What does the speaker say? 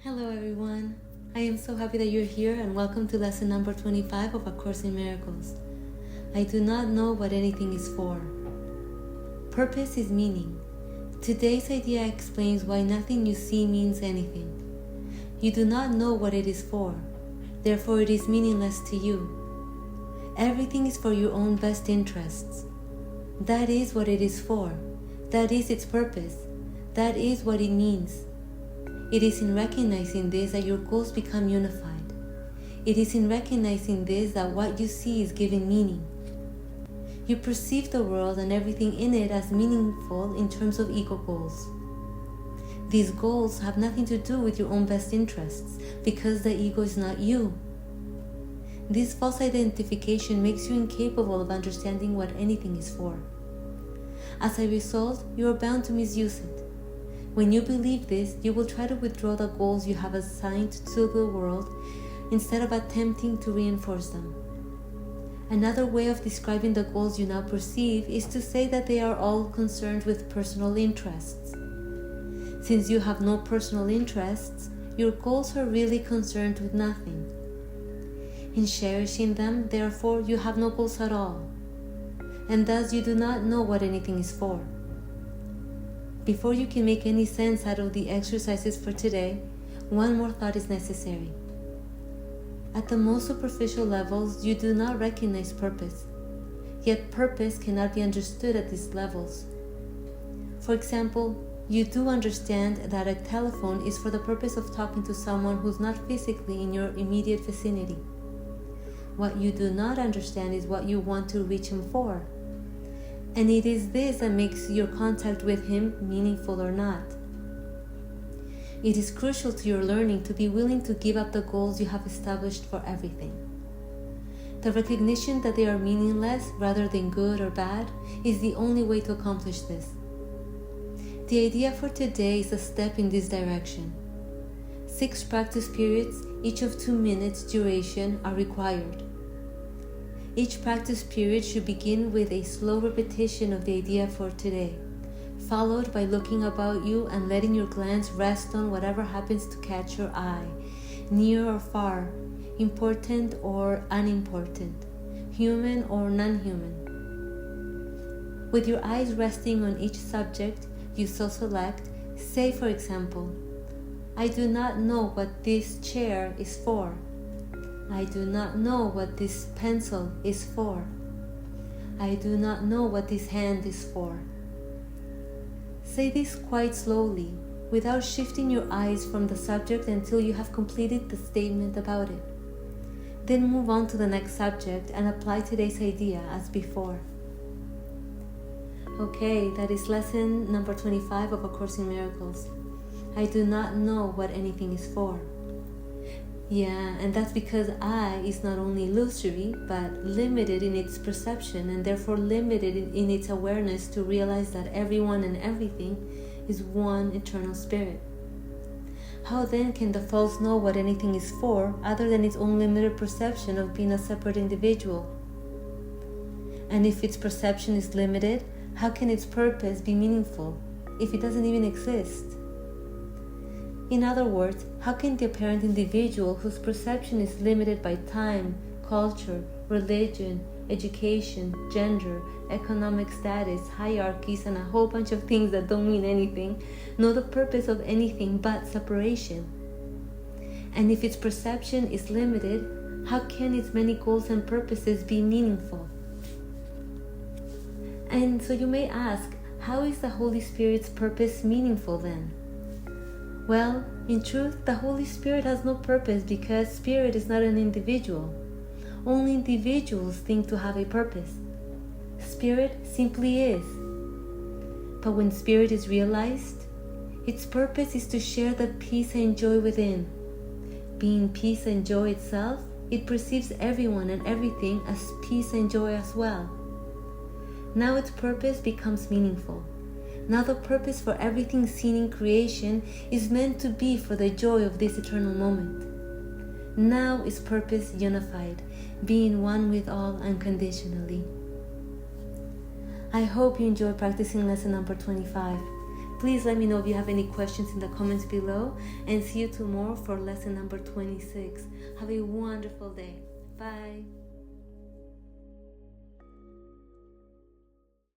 Hello everyone, I am so happy that you're here and welcome to lesson number 25 of A Course in Miracles. I do not know what anything is for. Purpose is meaning. Today's idea explains why nothing you see means anything. You do not know what it is for, therefore it is meaningless to you. Everything is for your own best interests. That is what it is for. That is its purpose. That is what it means. It is in recognizing this that your goals become unified. It is in recognizing this that what you see is given meaning. You perceive the world and everything in it as meaningful in terms of ego goals. These goals have nothing to do with your own best interests because the ego is not you. This false identification makes you incapable of understanding what anything is for. As a result, you are bound to misuse it. When you believe this, you will try to withdraw the goals you have assigned to the world instead of attempting to reinforce them. Another way of describing the goals you now perceive is to say that they are all concerned with personal interests. Since you have no personal interests, your goals are really concerned with nothing. In cherishing them, therefore, you have no goals at all, and thus you do not know what anything is for. Before you can make any sense out of the exercises for today, one more thought is necessary. At the most superficial levels, you do not recognize purpose, yet purpose cannot be understood at these levels. For example, you do understand that a telephone is for the purpose of talking to someone who's not physically in your immediate vicinity. What you do not understand is what you want to reach him for. And it is this that makes your contact with him meaningful or not. It is crucial to your learning to be willing to give up the goals you have established for everything. The recognition that they are meaningless rather than good or bad is the only way to accomplish this. The idea for today is a step in this direction. 6 practice periods, each of 2 minutes duration, are required. Each practice period should begin with a slow repetition of the idea for today, followed by looking about you and letting your glance rest on whatever happens to catch your eye, near or far, important or unimportant, human or non-human. With your eyes resting on each subject you so select, say for example, I do not know what this chair is for. I do not know what this pencil is for. I do not know what this hand is for. Say this quite slowly, without shifting your eyes from the subject until you have completed the statement about it. Then move on to the next subject and apply today's idea as before. Okay, that is lesson number 25 of A Course in Miracles. I do not know what anything is for. Yeah, and that's because I is not only illusory, but limited in its perception and therefore limited in its awareness to realize that everyone and everything is one eternal spirit. How then can the false know what anything is for other than its own limited perception of being a separate individual? And if its perception is limited, how can its purpose be meaningful if it doesn't even exist? In other words, how can the apparent individual whose perception is limited by time, culture, religion, education, gender, economic status, hierarchies, and a whole bunch of things that don't mean anything, know the purpose of anything but separation? And if its perception is limited, how can its many goals and purposes be meaningful? And so you may ask, how is the Holy Spirit's purpose meaningful then? Well, in truth, the Holy Spirit has no purpose because Spirit is not an individual. Only individuals think to have a purpose. Spirit simply is. But when Spirit is realized, its purpose is to share the peace and joy within. Being peace and joy itself, it perceives everyone and everything as peace and joy as well. Now its purpose becomes meaningful. Now the purpose for everything seen in creation is meant to be for the joy of this eternal moment. Now is purpose unified, being one with all unconditionally. I hope you enjoy practicing lesson number 25. Please let me know if you have any questions in the comments below, and see you tomorrow for lesson number 26. Have a wonderful day. Bye.